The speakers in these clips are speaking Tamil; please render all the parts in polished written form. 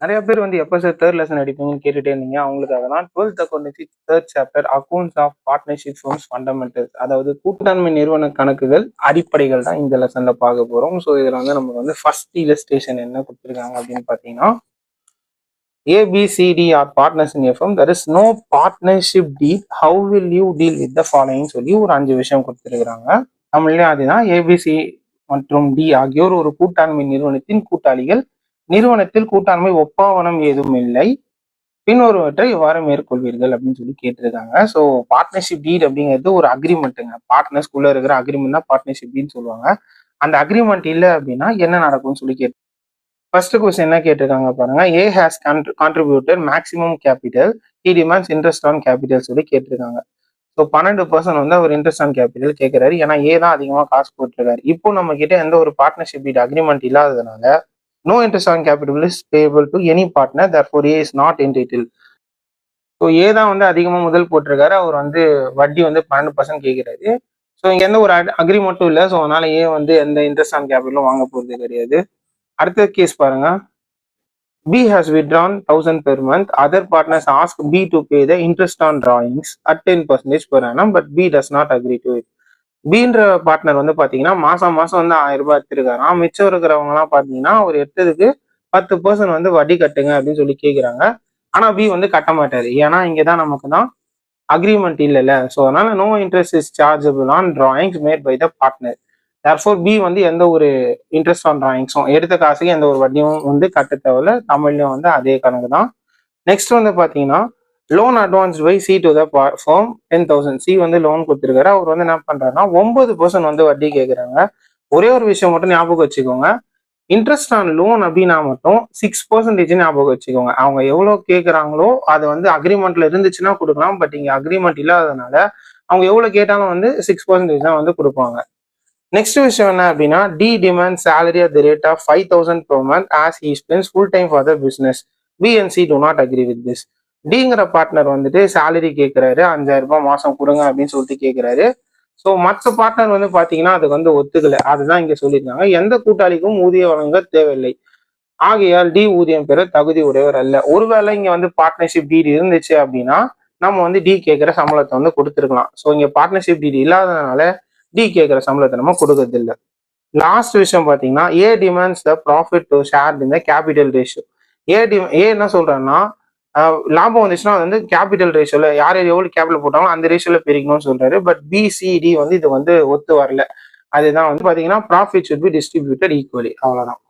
நிறைய பேர் வந்து எப்போ சார் தேர்ட் லெசன் அடிப்பீங்கன்னு கேட்டுட்டே இருந்தீங்க. அவங்களுக்காக தான் 12th accountancy third chapter accounts of partnership firms fundamentals, அதாவது கூட்டாண்மை நிறுவன கணக்குகள் அடிப்படைகள் தான் இந்த லெசன்ல பார்க்க போறோம். ஸோ இதில் வந்து நமக்கு வந்து ஃபர்ஸ்ட் இல்லஸ்ட்ரேஷன் என்ன கொடுத்துருக்காங்க அப்படின்னு பார்த்தீங்கன்னா, ABCD are partners in a firm. There is no partnership deed. How will you deal with the following சொல்லி ஒரு 5 விஷயம் கொடுத்துருக்காங்க. தமிழ்லேயே அதுதான் ஏபிசி மற்றும் டி ஆகியோர் ஒரு கூட்டாண்மை நிறுவனத்தின் கூட்டாளிகள். நிறுவனத்தில் கூட்டாண்மை ஒப்பாவனம் ஏதும் இல்லை. பின்வருவற்றை இவ்வாறு மேற்கொள்வீர்கள் அப்படின்னு சொல்லி கேட்டிருக்காங்க. ஸோ பார்ட்னர்ஷிப் டீட் அப்படிங்கிறது ஒரு அக்ரிமெண்ட்டுங்க. பார்ட்னர்ஸ்குள்ள இருக்கிற அக்ரிமெண்ட் தான் பார்ட்னர்ஷிப் டீட் சொல்லுவாங்க. அந்த அக்ரிமெண்ட் இல்லை அப்படின்னா என்ன நடக்கும்னு சொல்லி கேட்டு ஃபர்ஸ்ட் கொஸ்டின் என்ன கேட்டிருக்காங்க பாருங்க. ஏ has contributed maximum capital, he demands interest on capital சொல்லி கேட்டிருக்காங்க. ஸோ 12% வந்து அவர் இன்ட்ரெஸ்ட் ஆன் கேபிட்டல் கேட்கிறாரு. ஏன்னா ஏ தான் அதிகமாக காசு போட்டிருக்காரு. இப்போ நம்ம கிட்ட எந்த ஒரு பார்ட்னர்ஷிப் டீட் அக்ரிமெண்ட் இல்லாததுனால no interest on capital is payable to any partner, therefore A is not entitled. So A தான் வந்து அதிகமாக முதல் போட்டிருக்காரு. அவர் வந்து வட்டி வந்து 12% கேட்கிறாரு. ஸோ இங்க எந்த ஒரு அக்ரிமெண்ட்டும் இல்லை. ஸோ அதனால ஏ வந்து எந்த இன்ட்ரெஸ்ட் ஆன் கேபிட்டலும் வாங்க போறது கிடையாது. அடுத்த கேஸ் பாருங்க. B has withdrawn 1000 per month. Other partners ask B to pay the interest on drawings at 10% per annum, but B does not agree to it. பீன்ற பார்ட்னர் வந்து பாத்தீங்கன்னா மாசம் மாசம் வந்து 1000 ரூபாய் எடுத்திருக்காராம். மிச்சம் இருக்கிறவங்க எல்லாம் பாத்தீங்கன்னா ஒரு எடுத்ததுக்கு 10% வந்து வட்டி கட்டுங்க அப்படின்னு சொல்லி கேட்கிறாங்க. ஆனா பி வந்து கட்ட மாட்டாரு. ஏன்னா இங்கதான் நமக்கு தான் அக்ரிமெண்ட் இல்லைல்ல. ஸோ அதனால no interest is chargeable on drawings made by the partner. Therefore B வந்து எந்த ஒரு இன்ட்ரெஸ்ட் ஆன் டிராயிங்ஸும் எடுத்த காசுக்கு எந்த ஒரு வட்டியும் வந்து கட்ட தேவையில்ல. தமிழ்லயும் வந்து அதே கணக்கு தான். நெக்ஸ்ட் வந்து பாத்தீங்கன்னா loan advance by C to the firm 10,000. C வந்து லோன் கொடுத்துருக்காரு. அவர் வந்து என்ன பண்றாருன்னா 9% வந்து வட்டி கேட்குறாங்க. ஒரே ஒரு விஷயம் மட்டும் ஞாபகம் வச்சுக்கோங்க. இன்ட்ரெஸ்ட் ஆன் லோன் அப்படின்னா மட்டும் 6% ஞாபகம் வச்சுக்கோங்க. அவங்க எவ்வளவு கேட்குறாங்களோ அது வந்து அக்ரிமெண்ட்ல இருந்துச்சுன்னா கொடுக்கலாம். பட் இங்க அக்ரிமெண்ட் இல்லாததுனால அவங்க எவ்வளவு கேட்டாலும் வந்து 6% தான் வந்து கொடுப்பாங்க. நெக்ஸ்ட் விஷயம் என்ன அப்படின்னா, D demand salary at the rate of 5,000 per month as he spends full time for the business. B and C do not agree with this. டிங்கிற பார்ட்னர் வந்துட்டு சேலரி கேட்கிறாரு. 5000 ரூபாய் மாசம் கொடுங்க அப்படின்னு சொல்லிட்டு கேட்கிறாரு. ஸோ மற்ற பார்ட்னர் வந்து பாத்தீங்கன்னா அதுக்கு வந்து ஒத்துக்கல. அதுதான் இங்க சொல்லியிருக்காங்க. எந்த கூட்டாளிக்கும் ஊதியம் வழங்க தேவையில்லை. ஆகையால் டி ஊதியம் பெற தகுதி உடையவர் அல்ல. ஒருவேளை இங்க வந்து பார்ட்னர்ஷிப் டீட் இருந்துச்சு அப்படின்னா நம்ம வந்து டி கேட்கிற சம்பளத்தை வந்து கொடுத்துருக்கலாம். ஸோ இங்க பார்ட்னர்ஷிப் டீட் இல்லாததுனால டி கேட்கிற சம்பளத்தை நம்ம கொடுக்கறது இல்லை. லாஸ்ட் விஷயம் பாத்தீங்கன்னா A demands the profit to share in the capital ratio. A என்ன சொல்றாருன்னா லாபம் வந்துச்சுன்னா வந்து கேபிட்டல் ரேஷியோல யார் எவ்வளவு கேபிட்டல் போட்டாங்களோ அந்த ரேஷியோல பிரிக்கணும்னு சொல்றாரு. பட் பிசிடி வந்து இது வந்து ஒத்து வரல. அதுதான் வந்து பாத்தீங்கன்னா profit should be distributed equally. அவ்வளவுதான்.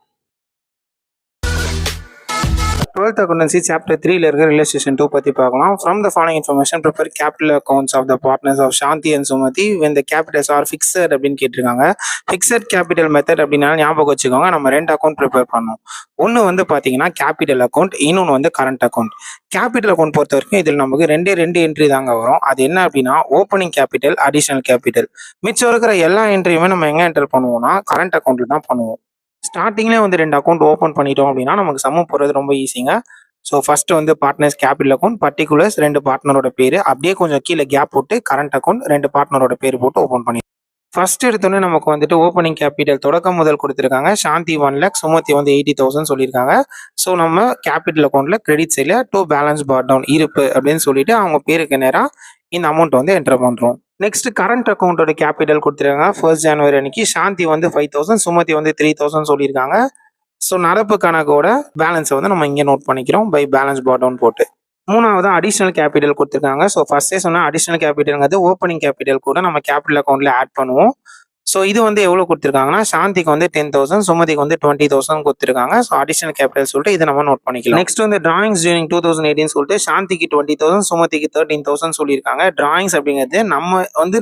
12th accountancy chapter 3ல இருக்க ரிலேஷன் 2 பத்தி பார்க்கலாம். From the following information prepare capital accounts of the partners of Shanti and Sumati when the capitals are fixed அப்படின்னு கேட்டிருக்காங்க. ஃபிக்ஸட் கேபிட்டல் மெத்தட் அப்படின்னா ஞாபகம் வச்சுக்கோங்க. நம்ம 2 அக்கௌண்ட் ப்ரிப்பேர் பண்ணோம். ஒன்று வந்து பார்த்தீங்கன்னா கேபிட்டல் அக்கௌண்ட், இன்னொன்று வந்து கரண்ட் அக்கௌண்ட். கேபிட்டல் அக்கௌண்ட் பொறுத்த வரைக்கும் இதில் நமக்கு ரெண்டு என்ட்ரி தாங்க வரும். அது என்ன அப்படின்னா ஓப்பனிங் கேபிட்டல், அடிஷனல் கேபிட்டல். மிச்சம் இருக்கிற எல்லா என்ட்ரியுமே நம்ம எங்கே என்டர் பண்ணுவோம்னா கரண்ட் அக்கௌண்ட்ல தான் பண்ணுவோம். ஸ்டார்டிங்லேயே வந்து 2 அக்கௌண்ட் ஓப்பன் பண்ணிட்டோம் அப்படின்னா நமக்கு சம்மம் போடுறது ரொம்ப ஈஸிங்க. ஸோ ஃபர்ஸ்ட் வந்து பார்ட்னர்ஸ் கேபிட்டல் அக்கௌண்ட், பர்டிகுலர்ஸ் 2 பார்ட்னரோட பேர், அப்படியே கொஞ்சம் கீழே கேப் போட்டு கரண்ட் அக்கௌண்ட் 2 பார்ட்னரோட பேர் போட்டு ஓப்பன் பண்ணி ஃபர்ஸ்ட் எடுத்தோன்னே நமக்கு வந்துட்டு ஓப்பனிங் கேபிட்டல் தொடக்கம் முதல் கொடுத்துருக்காங்க. சாந்தி 1 lakh, சுமதி வந்து 80,000 சொல்லியிருக்காங்க. ஸோ நம்ம கேபிட்டல் அக்கௌண்ட்ல கிரெடிட் சைடில் டூ பேலன்ஸ் பார் டவுன் இருப்பு அப்படின்னு சொல்லிட்டு அவங்க பேருக்கு நேராக இந்த அமௌண்ட் வந்து என்டர் பண்றோம். நெக்ஸ்ட் கரண்ட் அக்கௌண்டோட கேபிட்டல் கொடுத்துருக்காங்க. 1st January அன்னைக்கு சாந்தி வந்து 5,000, சுமதி வந்து 3,000 சொல்லியிருக்காங்க. ஸோ நடப்பு கணக்கோட பேலன்ஸை வந்து நம்ம இங்கே நோட் பண்ணிக்கிறோம் பை பேலன்ஸ் பார் டவுன் போட்டு. மூணாவது அடிஷனல் கேபிட்டல் கொடுத்துருக்காங்க. ஸோ ஃபர்ஸ்டே சொன்னா அடிஷனல் கேபிட்டல்ங்கிறது ஓப்பனிங் கேபிட்டல் கூட நம்ம கேபிட்டல் அக்கௌண்ட்ல ஆட் பண்ணுவோம். ஸோ இது வந்து எவ்வளோ கொடுத்துருக்காங்கன்னா சாந்திக்கு வந்து 10,000, சுமதிக்கு வந்து 20,000 கொடுத்துருக்காங்க. ஸோ அடிஷனல் கேபிட்டல் சொல்லிட்டு இதை நம்ம நோட் பண்ணிக்கலாம். நெக்ஸ்ட் வந்து டிராயிங்ஸ் டியூரிங் 2018 சொல்லிட்டு சாந்திக்கு 20,000, சுமதிக்கு 13,000 சொல்லியிருக்காங்க. டிராயிங்ஸ் அப்படிங்கிறது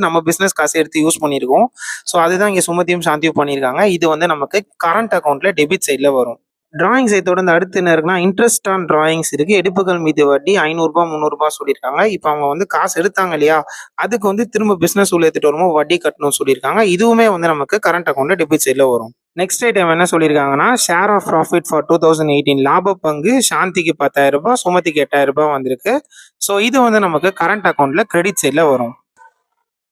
நம்ம பிசினஸ் காசு எடுத்து யூஸ் பண்ணியிருக்கோம். ஸோ அதுதான் இங்கே சுமதியும் சாந்தியும் பண்ணியிருக்காங்க. இது வந்து நமக்கு கரண்ட் அக்கௌண்ட்ல டெபிட் சைட்ல வரும். டிராயிங்ஸை தொடர்ந்து அடுத்து என்ன இருக்குன்னா இன்ட்ரெஸ்ட் ஆன் டிராயிங்ஸ் இருக்கு. எடுப்புகள் மீது வட்டி 500 ரூபாய் 300 ரூபாய் சொல்லியிருக்காங்க. இப்போ அவங்க வந்து காசு எடுத்தாங்க இல்லையா, அதுக்கு வந்து திரும்ப பிசினஸ் உள்ள எடுத்துட்டு வரும்போது வட்டி கட்டணும்னு சொல்லியிருக்காங்க. இதுவுமே வந்து நமக்கு கரண்ட் அக்கௌண்ட்ல டெபிட் சைட்ல வரும். நெக்ஸ்ட் ஐட்டம் என்ன சொல்லியிருக்காங்கன்னா ஷேர் ஆஃப் ப்ராஃபிட் ஃபார் 2018 லாப பங்கு சாந்திக்கு 10,000 ரூபாய், சுமதிக்கு 8,000 ரூபாய் வந்திருக்கு. ஸோ இது வந்து நமக்கு கரண்ட் அக்கௌண்ட்ல கிரெடிட் சைட்ல வரும்.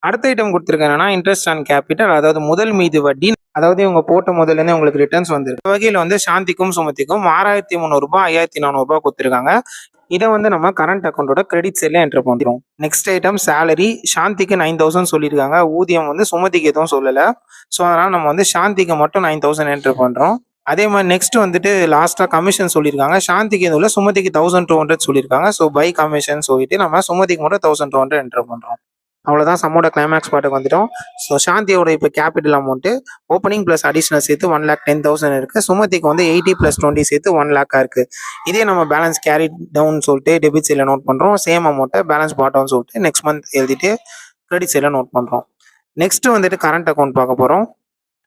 அடுத்த ஐட்டம் கொடுத்துருக்காங்கன்னா இன்ட்ரெஸ்ட் ஆன் கேபிட்டல், அதாவது முதல் மீது வட்டி அதாவது இவங்க போட்ட முதல்லேருந்தே உங்களுக்கு ரிட்டர்ன்ஸ் வந்துருக்கு. இந்த வகையில் வந்து சாந்திக்கும் சுமதிக்கும் 6300 ரூபாய் 5400 ரூபாய் கொடுத்துருக்காங்க. இதை வந்து நம்ம கரண்ட் அக்கௌண்ட்டோட கிரெடிட் சைடில் என்டர் பண்ணுறோம். Next item salary. சாந்திக்கு 9000 சொல்லியிருக்காங்க. ஊதியம் வந்து சுமதிக்கு எதுவும் சொல்லலை. ஸோ அதனால் நம்ம வந்து சாந்திக்கு மட்டும் 9000 என்டர் பண்ணுறோம். அதே மாதிரி நெக்ஸ்ட் வந்துட்டு லாஸ்ட்டாக கமிஷன் சொல்லியிருக்காங்க. சாந்திக்கு எதுவும் இல்லை, சுமதிக்கு 1200 சொல்லியிருக்காங்க. ஸோ பை கமிஷன் சொல்லிட்டு நம்ம சுமதிக்கு மட்டும் 1200 என்டர் பண்ணுறோம். அவ்வளோதான் சம்மோட கிளைமேக்ஸ் பாட்டுக்கு வந்துட்டோம். ஸோ சாந்தியோட இப்போ capital amount opening plus additional சேர்த்து 1,10,000 இருக்குது. சுமதிக்கு வந்து 80 + 20 சேர்த்து 1,00,000 இருக்குது. இதே நம்ம பேலன்ஸ் கேரி டவுன் சொல்லிட்டு டெபிட் சைடில் நோட் பண்ணுறோம். சேம் அமௌண்ட்டை பேலன்ஸ் பாட்டோன்னு சொல்லிட்டு நெக்ஸ்ட் மந்த் எழுதிட்டு கிரெடிட் சைடில் நோட் பண்ணுறோம். நெக்ஸ்ட் வந்துட்டு கரண்ட் அக்கௌண்ட் பார்க்க போகிறோம்.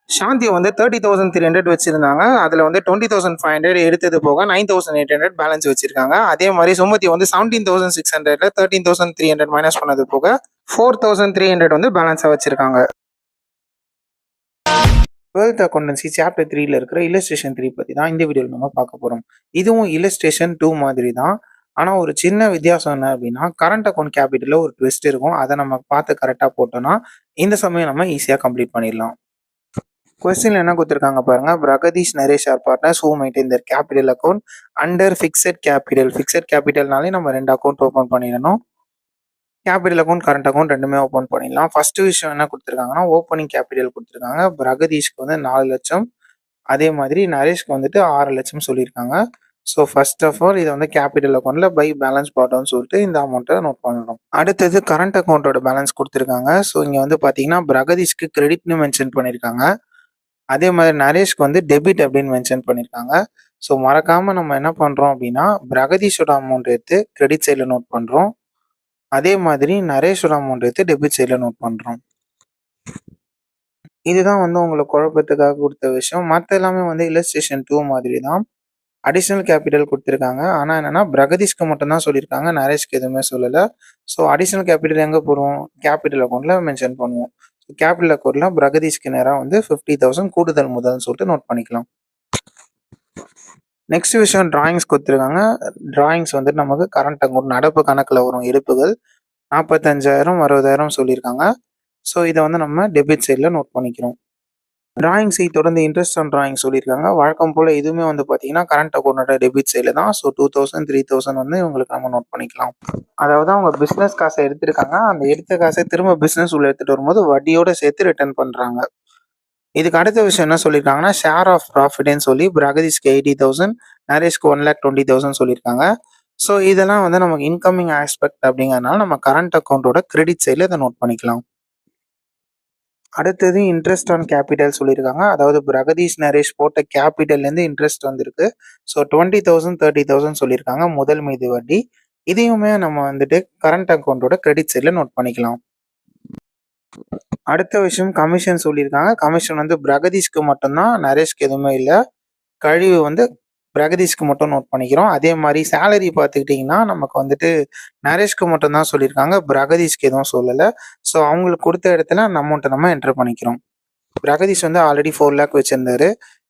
சாந்தி வந்து 30,300 வச்சிருந்தாங்க. அதில் வந்து 20,500 எடுத்தது போக 9,800 பேலன்ஸ் வச்சிருக்காங்க. அதே மாதிரி சுமதி வந்து 17,600 13,300 மைனஸ் பண்ணது போக 4,300 வந்து பேலன்ஸாக வச்சிருக்காங்க. 12th அக்கௌண்டன்சி சாப்டர் 3ல இருக்கிற இல்லஸ்ட்ரேஷன் 3 பற்றி தான் இந்த வீடியோவில் நம்ம பார்க்க போகிறோம். இதுவும் இல்லஸ்ட்ரேஷன் 2 மாதிரி தான். ஆனால் ஒரு சின்ன வித்தியாசம் என்ன அப்படின்னா, கரண்ட் அக்கௌண்ட் கேபிட்டலில் ஒரு ட்விஸ்ட் இருக்கும். அதை நம்ம பார்த்து கரெக்டாக போட்டோம்னா இந்த சமயம் நம்ம ஈஸியாக கம்ப்ளீட் பண்ணிடலாம். கொஸ்டின்ல என்ன கொடுத்துருக்காங்க பாருங்க. Pragadeesh Naresh are partners who maintain their capital account under fixed capital. Fixed கேபிட்டல்னாலே நம்ம 2 அக்கௌண்ட் ஓப்பன் பண்ணிடணும். கேபிட்டல் அக்கௌண்ட் கரண்ட் அக்கௌண்ட் ரெண்டுமே ஓப்பன் பண்ணிடலாம். ஃபர்ஸ்ட் விஷயம் என்ன கொடுத்துருக்காங்கன்னா, ஓப்பனிங் கேபிட்டல் கொடுத்துருக்காங்க. பிரகதீஷ்க்கு வந்து 4 லட்சம், அதே மாதிரி நரேஷ்க்கு வந்துட்டு 6 லட்சம் சொல்லியிருக்காங்க. ஸோ ஃபர்ஸ்ட் ஆஃப் ஆல் இதை வந்து கேபிட்டல் அக்கௌண்ட்ல பை பேலன்ஸ் பாட்டோம்னு சொல்லிட்டு இந்த அமௌண்ட்டை நோட் பண்ணணும். அடுத்தது கரண்ட் அக்கௌண்ட்டோட பேலன்ஸ் கொடுத்துருக்காங்க. ஸோ இங்கே வந்து பார்த்தீங்கன்னா பிரகதீஷ்க்கு கிரெடிட்னு மென்ஷன் பண்ணியிருக்காங்க. அதே மாதிரி நரேஷ்க்கு வந்து டெபிட் அப்படின்னு மென்ஷன் பண்ணியிருக்காங்க. ஸோ மறக்காம நம்ம என்ன பண்றோம் அப்படின்னா, பிரகதீஷோட அமௌண்ட் எடுத்து கிரெடிட் சைடில் நோட் பண்றோம். அதே மாதிரி நரேஷோட அமௌண்ட் எடுத்து டெபிட் சைடில் நோட் பண்றோம். இதுதான் வந்து உங்களுக்கு குழப்பத்துக்காக கொடுத்த விஷயம். மற்ற எல்லாமே வந்து இல்லஸ்ட்ரேஷன் 2 மாதிரி தான். அடிஷனல் கேபிட்டல் கொடுத்துருக்காங்க. ஆனால் என்னன்னா பிரகதீஷ்க்கு மட்டும்தான் சொல்லியிருக்காங்க, நரேஷ்க்கு எதுவுமே சொல்லலை. ஸோ அடிஷனல் கேபிட்டல் எங்கே போடுவோம்? கேபிட்டல் அக்கௌண்ட்ல மென்ஷன் பண்ணுவோம். கேபிட்டல் அக்கௌண்ட்ல பிரகதீஷ்க்கு நேராக வந்து 50,000 கூடுதல் முதல்னு சொல்லிட்டு நோட் பண்ணிக்கலாம். நெக்ஸ்ட் விஷயம் டிராயிங்ஸ் கொடுத்துருக்காங்க. டிராயிங்ஸ் வந்து நமக்கு கரண்ட் அக்கௌண்ட் நடப்பு கணக்கில் வரும் இருப்புகள் 45,000 60,000 சொல்லியிருக்காங்க. ஸோ இதை வந்து நம்ம டெபிட் சைடில் நோட் பண்ணிக்கிறோம். டிராயிங்ஸை தொடர்ந்து இன்ட்ரெஸ்ட் ஆன் டிராயிங் சொல்லியிருக்காங்க. வழக்கம் போல் இதுவுமே வந்து பார்த்தீங்கன்னா கரண்ட் அக்கௌண்ட்டோட டெபிட் சைடில் தான். ஸோ 2,000 3,000 வந்து இவங்களுக்கு நம்ம நோட் பண்ணிக்கலாம். அதாவது அவங்க பிஸ்னஸ் காசை எடுத்திருக்காங்க. அந்த எடுத்த காசை திரும்ப பிஸ்னஸ் உள்ள எடுத்துகிட்டு வரும்போது வட்டியோட சேர்த்து ரிட்டர்ன் பண்ணுறாங்க. இதுக்கு அடுத்த விஷயம் என்ன சொல்லியிருக்காங்கன்னா, ஷேர் ஆஃப் ப்ராஃபிட்னு சொல்லி பிரகதீஷ்க்கு 80,000 நரேஷ்க்கு 1,20,000 சொல்லியிருக்காங்க. ஸோ இதெல்லாம் வந்து நமக்கு இன்கமிங் ஆஸ்பெக்ட் அப்படிங்கிறதுனால நம்ம கரண்ட் அக்கௌண்ட்டோட கிரெடிட் சைடில் இதை நோட் பண்ணிக்கலாம். அடுத்தது இன்ட்ரெஸ்ட் ஆன் கேபிட்டல் சொல்லியிருக்காங்க. அதாவது பிரகதீஷ் நரேஷ் போட்ட கேபிட்டல்லேருந்து இன்ட்ரெஸ்ட் வந்திருக்கு. ஸோ 20,000 30,000 சொல்லியிருக்காங்க முதல் மீது வட்டி. இதையுமே நம்ம வந்துட்டு கரண்ட் அக்கௌண்ட்டோட கிரெடிட் சைடில் நோட் பண்ணிக்கலாம். அடுத்த விஷயம் கமிஷன் சொல்லியிருக்காங்க. கமிஷன் வந்து பிரகதீஷ்க்கு மட்டும்தான், நரேஷ்க்கு எதுவுமே இல்லை. கழிவு வந்து பிரகதீஷ்க்கு மட்டும் நோட் பண்ணிக்கிறோம். அதே மாதிரி சேலரி பார்த்துக்கிட்டிங்கன்னா நமக்கு வந்துட்டு நரேஷ்க்கு மட்டும்தான் சொல்லியிருக்காங்க, பிரகதீஷ்க்கு எதுவும் சொல்லலை. ஸோ அவங்களுக்கு கொடுத்த இடத்துல அந்த அமௌண்ட்டை நம்ம என்டர் பண்ணிக்கிறோம். பிரகதீஷ் வந்து ஆல்ரெடி 4 lakh வச்சிருந்தாரு.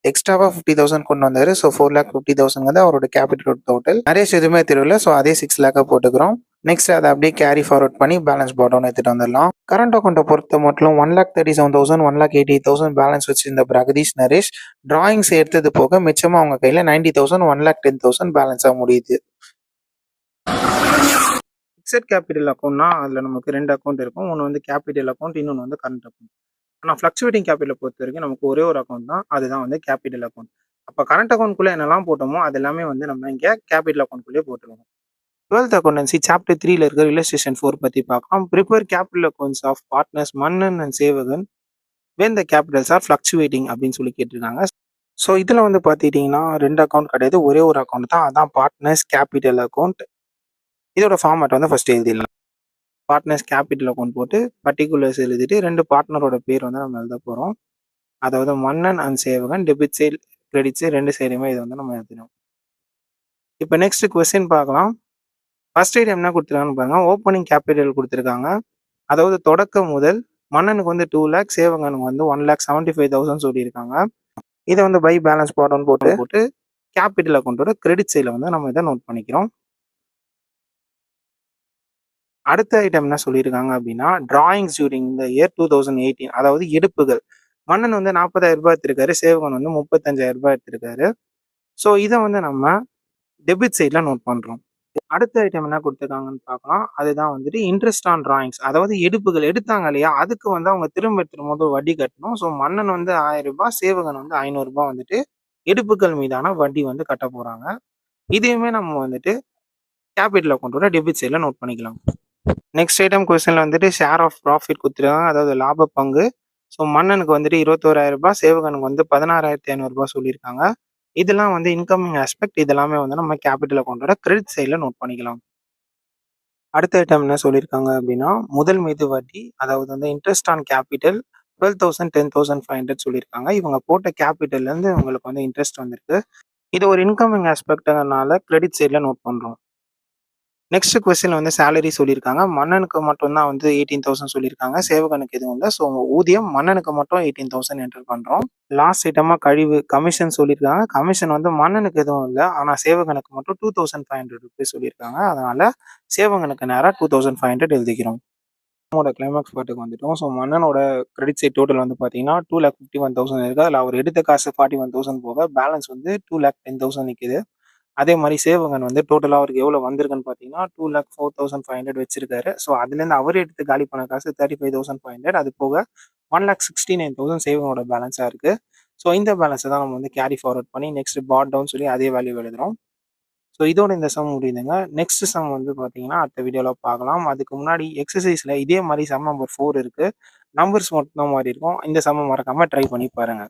எக்ஸ்ட்ராவாக 50,000 கொண்டு வந்தாரு. ஸோ 4,50,000 வந்து அவரோட கேபிட்டல் டோட்டல். நரேஷ் எதுவுமே தெரியல. ஸோ அதே 6 lakh போட்டுக்கிறோம். நெக்ஸ்ட் அதை அப்படியே கேரி ஃபார்வர்ட் பண்ணி பேலன்ஸ் பாட்டோன்னு எடுத்துட்டு வந்துடலாம். கரண்ட் அக்கௌண்ட்டை பொறுத்த மட்டும் 1,37,000 1,80,000 பேலன்ஸ் வச்சிருந்த பிரகதீஷ் நரேஷ் டிராயிங்ஸ் எடுத்தது போக மிச்சமாக அவங்க கையில் 90,000 1,10,000 பேலன்ஸாக முடியுது. ஃபிக்ஸட் கேபிட்டல் அக்கௌண்ட்னா அதில் நமக்கு 2 அக்கௌண்ட் இருக்கும். ஒன்று வந்து கேபிட்டல் அக்கௌண்ட், இன்னொன்று வந்து கரண்ட் அக்கௌண்ட். ஆனால் ஃப்ளக்சுவேட்டிங் கேபிட்டலை பொறுத்த வரைக்கும் நமக்கு ஒரே ஒரு அக்கௌண்ட் தான், அதுதான் வந்து கேபிட்டல் அக்கௌண்ட். அப்போ கரண்ட் அக்கௌண்ட்குள்ளே என்னெல்லாம் போட்டோமோ அது எல்லாமே வந்து நம்ம இங்கே கேபிட்டல் அக்கௌண்ட்குள்ளேயே போட்டுருவோம். 12th அக்கௌண்டன்சி சாப்டர் 3ல இருக்கிற இல்லஸ்ட்ரேஷன் 4 பற்றி பார்க்கலாம். Prepare capital accounts of partners Mannan and Sevagan when the capitals are fluctuating அப்படின்னு சொல்லி கேட்டிருக்காங்க. ஸோ இதில் வந்து பார்த்துக்கிட்டிங்கன்னா 2 அக்கௌண்ட் கிடையாது, ஒரே ஒரு அக்கௌண்ட் தான், அதான் பார்ட்னர்ஸ் கேபிட்டல் அக்கௌண்ட். இதோட ஃபார்மேட் வந்து ஃபர்ஸ்ட் எழுதிடலாம். பார்ட்னர்ஸ் கேபிட்டல் அக்கௌண்ட் போட்டு பர்டிகுலர்ஸ் எழுதிட்டு 2 பார்ட்னரோட பேர் வந்து நம்ம எழுத போகிறோம். அதாவது மன்னன் அண்ட் சேவகன் டெபிட் சைடு கிரெடிட் சைடு 2 சைடுமே இதை வந்து நம்ம எழுதிடும். இப்போ நெக்ஸ்ட் கொஸ்டின் பார்க்கலாம். ஃபர்ஸ்ட் ஐட்டம் என்ன கொடுத்துருக்காங்கன்னு பாருங்க. ஓப்பனிங் கேபிட்டல் கொடுத்துருக்காங்க. அதாவது தொடக்க முதல் மன்னனுக்கு வந்து 2 lakh, சேவகனுக்கு வந்து 1,75,000 சொல்லியிருக்காங்க. இதை வந்து பை பேலன்ஸ் பாட்டோன்னு போட்டு கேபிட்டல் அக்கௌண்ட்டோட கிரெடிட் சைடில் வந்து நம்ம இதை நோட் பண்ணிக்கிறோம். அடுத்த ஐட்டம் என்ன சொல்லியிருக்காங்க அப்படின்னா, டிராயிங்ஸ் டியூரிங் த இயர் 2018, அதாவது எடுப்புகள் மன்னன் வந்து ரூ. 40,000 எடுத்திருக்காரு. சேவகன் வந்து ரூ. 35,000 எடுத்திருக்காரு. ஸோ இத வந்து நம்ம டெபிட் சைட்ல நோட் பண்றோம். அடுத்த ஐட்டம் என்ன குடுத்துருக்காங்கன்னு பார்க்கலாம். அதுதான் வந்துட்டு இன்ட்ரெஸ்ட் ஆன் டிராயிங்ஸ். அதாவது எடுப்புகள் எடுத்தாங்க இல்லையா? அதுக்கு வந்து அவங்க திரும்பும்போது வட்டி கட்டணும். ஸோ மன்னன் வந்து ரூ. 1000 சேவகன் வந்து ரூ. 500 வந்துட்டு எடுப்புகள் மீதான வட்டி வந்து கட்டப் போறாங்க. இதையுமே நம்ம வந்துட்டு கேபிட்டல் அக்கவுண்டோட டெபிட் சைட்ல நோட் பண்ணிக்கலாம். நெக்ஸ்ட் ஐட்டம் கொஸ்டின்ல வந்துட்டு ஷேர் ஆஃப் ப்ராஃபிட் குடுத்துருக்காங்க. அதாவது லாப பங்கு. ஸோ மன்னனுக்கு வந்துட்டு ரூ. 21,000 சேவகனுக்கு வந்து ரூ. 16,500 சொல்லியிருக்காங்க. இதெல்லாம் வந்து இன்கமிங் ஆஸ்பெக்ட். இதெல்லாமே வந்து நம்ம கேபிட்டல் அக்கவுண்டோட கிரெடிட் சைட்ல நோட் பண்ணிக்கலாம். அடுத்த ஐட்டம் என்ன சொல்லியிருக்காங்க அப்படின்னா, முதல் மீது வட்டி, அதாவது வந்து இன்ட்ரெஸ்ட் ஆன் கேபிட்டல் 12,000 10,500 சொல்லியிருக்காங்க. இவங்க போட்ட கேபிட்டல்ல இருந்து உங்களுக்கு வந்து இன்ட்ரெஸ்ட் வந்திருக்கு. இது ஒரு இன்கமிங் ஆஸ்பெக்ட்ங்கிறனால கிரெடிட் சைட்ல நோட் பண்றோம். நெக்ஸ்ட் கொஸ்டின்ல வந்து சேலரி சொல்லியிருக்காங்க. மன்னனுக்கு மட்டும் தான் வந்து 18,000 சொல்லியிருக்காங்க. சேவகனுக்கு எதுவும் இல்ல. ஸோ ஊதியம் மன்னனுக்கு மட்டும் 18,000 என்டர் பண்றோம். லாஸ்ட் ஐட்டமா கழிவு கமிஷன் சொல்லியிருக்காங்க. கமிஷன் வந்து மன்னனுக்கு எதுவும் இல்ல. ஆனா சேவகனுக்கு மட்டும் ₹2,500 சொல்லியிருக்காங்க. அதனால சேவகனுக்கு நேரா 2,500 எழுதிக்கிறோம். நம்மளோட கிளைமாக்ஸ் பார்ட்டுக்கு வந்துட்டோம். ஸோ மன்னனோட கிரெடிட் சைட் டோட்டல் வந்து பார்த்தீங்கன்னா 2,51,000 இருக்கு. அதில அவர் எடுத்த காசு 41,000 போக பேலன்ஸ் வந்து 2,10,000 நிக்குது. அதே மாரி சேவகன் வந்து டோட்டலா அவருக்கு எவ்வளோ வந்திருக்குன்னு பார்த்தீங்கன்னா, 2,04,500 வச்சிருக்காரு. ஸோ அதுலேருந்து அவரு எடுத்து காலி பண்ண காசு 35,500 அது போக 1,69,000 சேவகனோட பேலன்ஸா இருக்கு. ஸோ இந்த பேலன்ஸ தான் நம்ம வந்து கேரி ஃபார்வர்ட் பண்ணி நெக்ஸ்ட் பாட் டவுன் சொல்லி அதே வேல்யூ எழுதுறோம். ஸோ இதோட இந்த சம் முடியுதுங்க. நெக்ஸ்ட் சம் வந்து பார்த்தீங்கன்னா, அடுத்த வீடியோல பார்க்கலாம். அதுக்கு முன்னாடி எக்ஸர்சைஸ்ல இதே மாரி சம் நம்பர் 4 இருக்கு. நம்பர்ஸ் மட்டும் தான் மாறி இருக்கும். இந்த சம்ம மறக்காம ட்ரை பண்ணி பாருங்க.